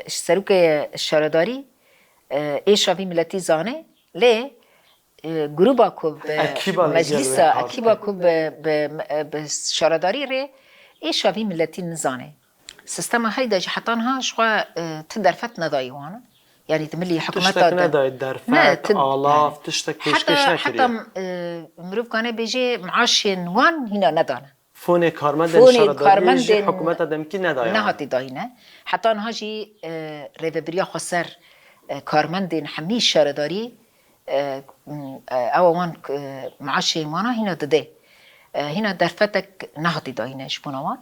سروک شارداری ایشاوی ملتی زانه لی گروبا کو مجلس اکیبا کو به شارداری ری ایشاوی ملتی نزانه سیستم های داج حتانها شوا تدرفت ندایی وانه يعني تملي حكومات تشتك نداي درفات آلاف تشتك بيشكش نكريه حتى مروف كان بيجي معاشين وان هنا ندانه فوني كارمندن شارداری جي حكومات دمكي نداي نهاتي داينه حتى هاجي ريفبريا خسر كارمندن حمي شارداری او وان معاشين وانا هنا دده هنا درفتك نهاتي داينه شبونوان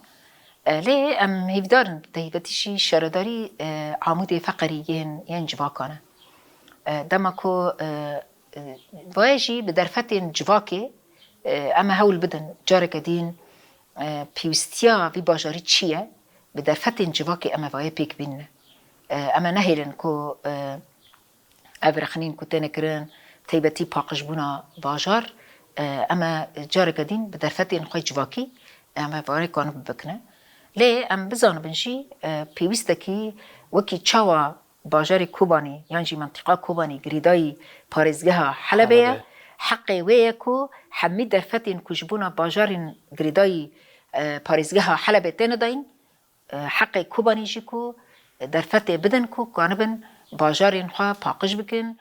ليه ام هيفدارن تهيبتشي شارداری عمود فقري ين جواكانه دمكو واجي بدرفتين جواكي اما هول بدن جارك دين بيوستيا في باجاري تشيه بدرفتين جواكي اما واي بيك بين اما نهيلن كو ابرخنين كو تنكرن تهيبتي باقش بونا باجار اما جارك دين بدرفتين خوي جواكي اما واي كانوا ببكنه ليه ام بزانو بنشي بيوستكي وكي تشاوا باجاري كوباني يعني منطقة كوباني قريداي باريزجها حلبية حقي ويكو حميد درفتين كجبونا باجارين قريداي باريزجها حلبة تندين حقي كوباني جيكو درفتي بدنكو كانبن باجارين خوا باقش بكن